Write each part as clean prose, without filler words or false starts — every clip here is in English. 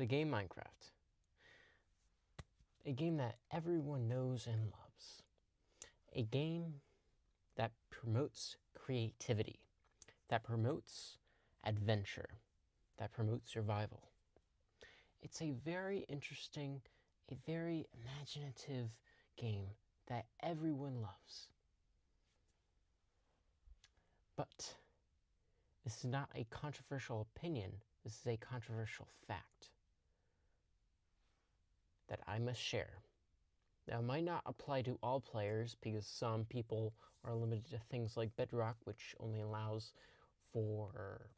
the game Minecraft. A game that everyone knows and loves. A game that promotes creativity, that promotes adventure, that promotes survival. It's a very interesting, a very imaginative game that everyone loves. But this is not a controversial opinion, this is a controversial fact that I must share. Now, it might not apply to all players because some people are limited to things like Bedrock, which only allows for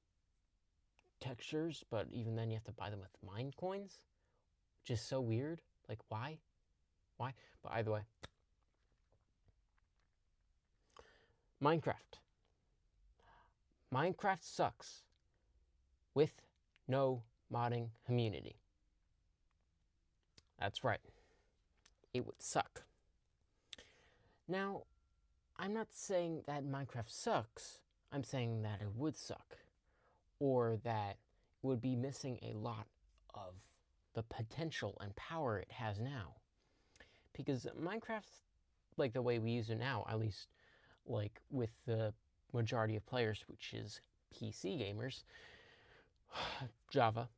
textures, but even then you have to buy them with mine coins, which is so weird. Like, why? Why? But either way, Minecraft. Minecraft sucks with no modding community. That's right. It would suck. Now, I'm not saying that Minecraft sucks. I'm saying that it would suck. Or that it would be missing a lot of the potential and power it has now. Because Minecraft, like the way we use it now, at least like with the majority of players, which is PC gamers, Java,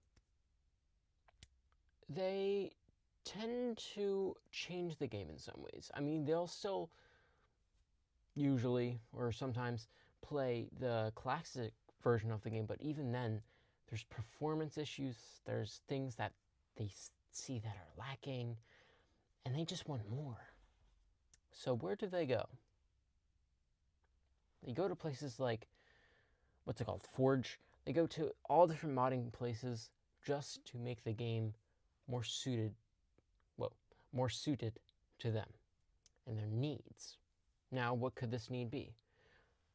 they tend to change the game in some ways. I mean, they'll still usually or sometimes play the classic version of the game, but even then, there's performance issues, there's things that they see that are lacking, and they just want more. So where do they go? They go to places like, what's it called, Forge. They go to all different modding places just to make the game more suited, more suited to them and their needs. Now, what could this need be?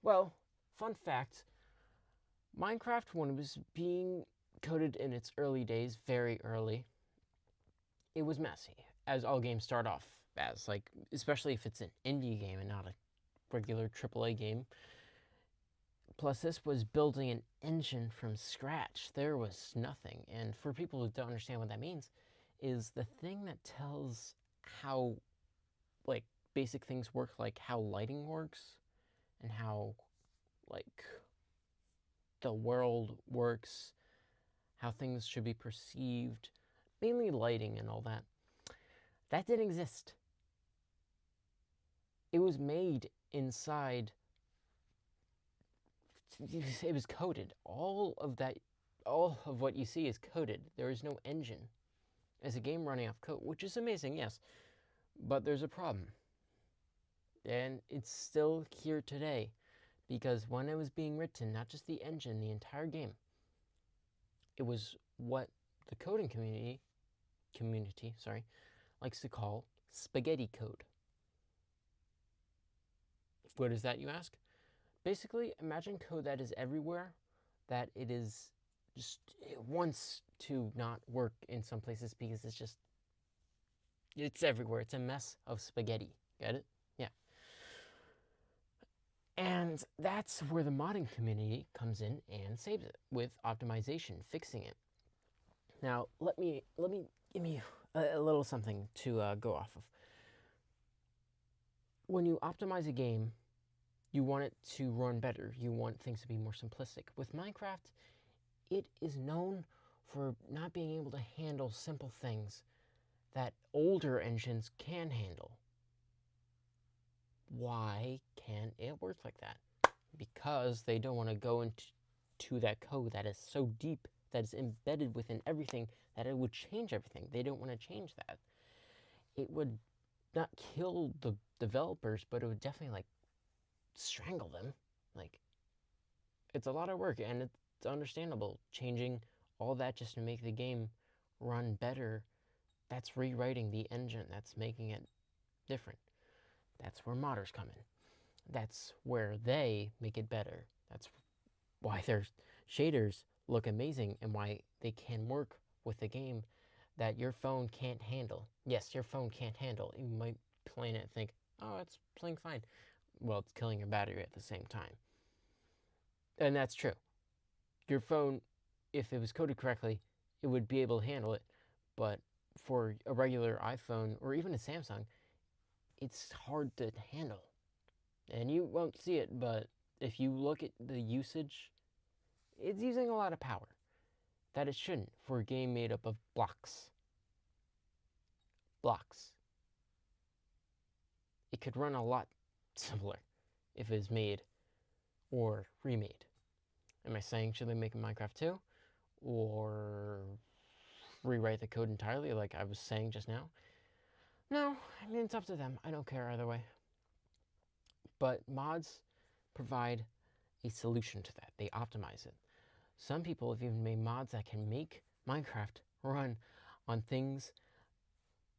Well, fun fact, Minecraft, when it was being coded in its early days, very early, it was messy, as all games start off as, like, especially if it's an indie game and not a regular AAA game. Plus, this was building an engine from scratch. There was nothing. And for people who don't understand what that means, is the thing that tells how, like, basic things work, like how lighting works and how, like, the world works, how things should be perceived, mainly lighting and all that. That didn't exist. It was made inside, it was coded. All of what you see is coded. There is no engine. It's a game running off code, which is amazing, yes. But there's a problem. And it's still here today. Because when it was being written, not just the engine, the entire game, it was what the coding community likes to call spaghetti code. What is that, you ask? Basically, imagine code that is everywhere, that it is just, it wants to not work in some places because it's everywhere. It's a mess of spaghetti. Get it? Yeah. And that's where the modding community comes in and saves it with optimization, fixing it. Now, let me give me a little something to go off of. When you optimize a game, you want it to run better. You want things to be more simplistic. With Minecraft, it is known for not being able to handle simple things that older engines can handle. Why can't it work like that? Because they don't want to go into that code that is so deep, that is embedded within everything, that it would change everything. They don't want to change that. It would not kill the developers, but it would definitely, like, strangle them. Like, it's a lot of work, and it's understandable. Changing all that just to make the game run better, that's rewriting the engine. That's making it different. That's where modders come in. That's where they make it better. That's why their shaders look amazing and why they can work with a game that your phone can't handle. Yes, your phone can't handle. You might play it and think, oh, it's playing fine. Well, it's killing your battery at the same time. And that's true. Your phone, if it was coded correctly, it would be able to handle it. But for a regular iPhone or even a Samsung, it's hard to handle. And you won't see it, but if you look at the usage, it's using a lot of power that it shouldn't for a game made up of blocks. Blocks. It could run a lot simpler if it is made or remade. Am I saying should they make a Minecraft 2? Or rewrite the code entirely like I was saying just now? No, I mean, it's up to them. I don't care either way. But mods provide a solution to that. They optimize it. Some people have even made mods that can make Minecraft run on things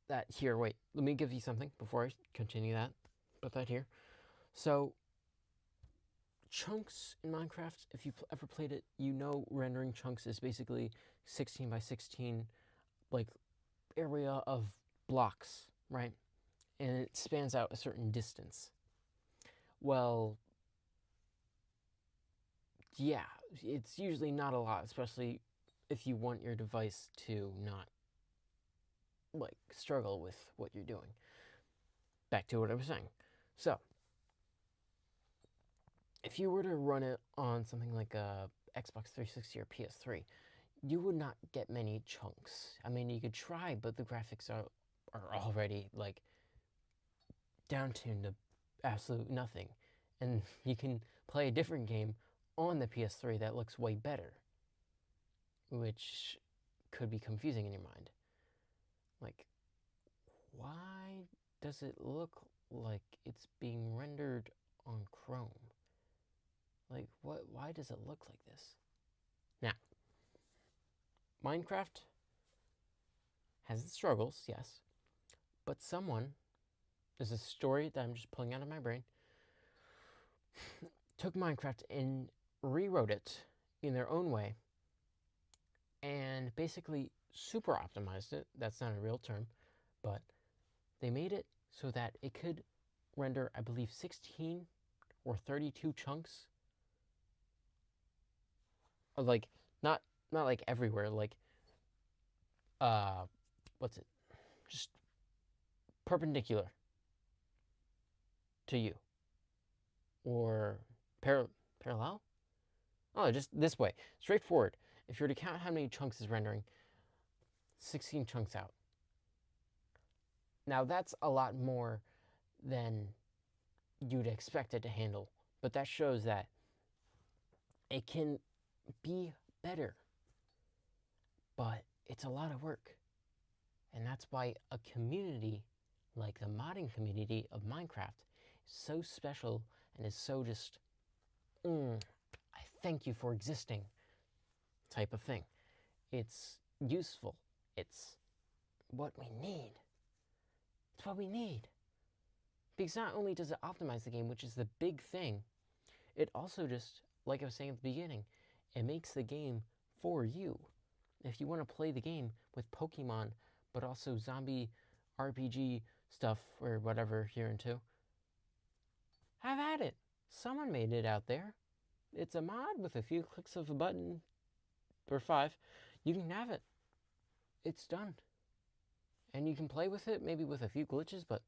that, here, wait, let me give you something before I continue that. Put that here. So, chunks in Minecraft, if you've ever played it, you know rendering chunks is basically 16 by 16, like, area of blocks, right? And it spans out a certain distance. Well, yeah, it's usually not a lot, especially if you want your device to not, like, struggle with what you're doing. Back to what I was saying. So, if you were to run it on something like a Xbox 360 or PS3, you would not get many chunks. I mean, you could try, but the graphics are already, like, down-tuned to absolute nothing. And you can play a different game on the PS3 that looks way better, which could be confusing in your mind. Like, why does it look like it's being rendered on Chrome? Like, why does it look like this? Now, Minecraft has its struggles, yes, but someone, there's a story that I'm just pulling out of my brain, took Minecraft and rewrote it in their own way and basically super optimized it. That's not a real term, but they made it so that it could render, I believe, 16 or 32 chunks. Like, not like everywhere, like, what's it? Just perpendicular to you. Or parallel? Oh, just this way. Straightforward. If you were to count how many chunks is rendering, 16 chunks out. Now, that's a lot more than you'd expect it to handle, but that shows that it can be better. But it's a lot of work. And that's why a community like the modding community of Minecraft is so special and is so just, I thank you for existing type of thing. It's useful. It's what we need. It's what we need. Because not only does it optimize the game, which is the big thing, it also just, like I was saying at the beginning, it makes the game for you. If you want to play the game with Pokemon, but also zombie RPG stuff or whatever here into, have at it. Someone made it out there. It's a mod with a few clicks of a button, or 5. You can have it. It's done. And you can play with it, maybe with a few glitches, but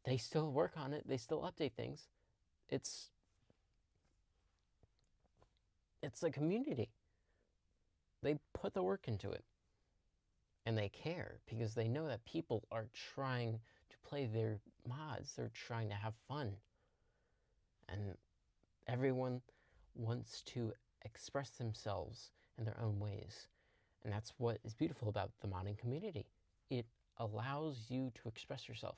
they still work on it. They still update things. It's a community. They put the work into it. And they care because they know that people are trying to play their mods. They're trying to have fun. And everyone wants to express themselves in their own ways. And that's what is beautiful about the modding community. It allows you to express yourself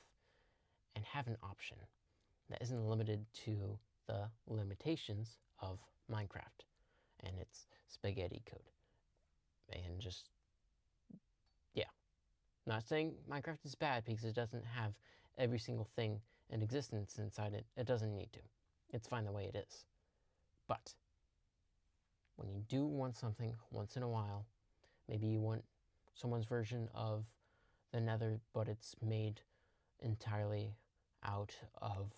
and have an option that isn't limited to the limitations of Minecraft and its spaghetti code. And just, yeah. Not saying Minecraft is bad because it doesn't have every single thing in existence inside it. It doesn't need to. It's fine the way it is. But when you do want something once in a while, maybe you want someone's version of the Nether, but it's made entirely out of,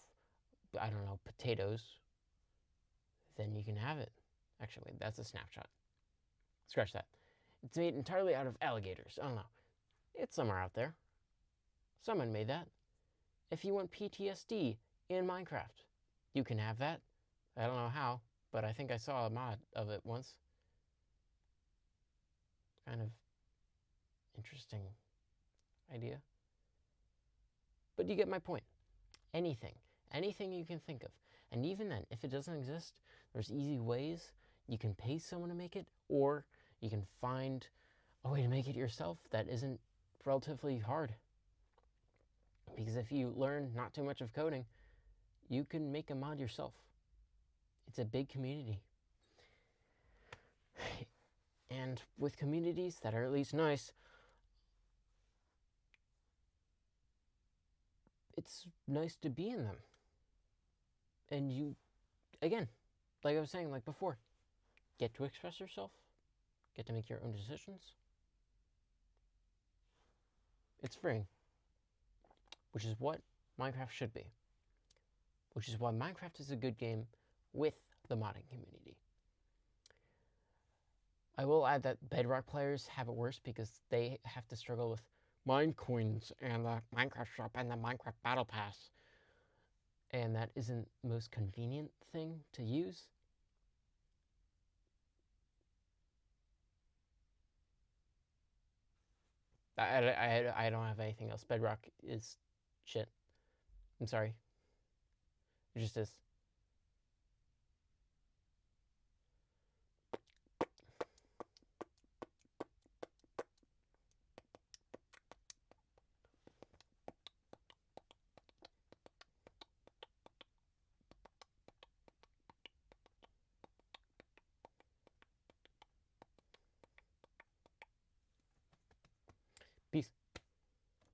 I don't know, potatoes, then you can have it. Actually, that's a snapshot. Scratch that. It's made entirely out of alligators. I don't know. It's somewhere out there. Someone made that. If you want PTSD in Minecraft, you can have that. I don't know how, but I think I saw a mod of it once. Kind of interesting idea. But you get my point. Anything you can think of. And even then, if it doesn't exist, there's easy ways. You can pay someone to make it, or you can find a way to make it yourself that isn't relatively hard. Because if you learn not too much of coding, you can make a mod yourself. It's a big community. And with communities that are at least nice, it's nice to be in them. And you, again, like I was saying, like before, get to express yourself, get to make your own decisions. It's freeing, which is what Minecraft should be. Which is why Minecraft is a good game with the modding community. I will add that Bedrock players have it worse because they have to struggle with Minecoins and the Minecraft shop and the Minecraft Battle Pass. And that isn't the most convenient thing to use. I don't have anything else. Bedrock is shit. I'm sorry. It just is. Peace.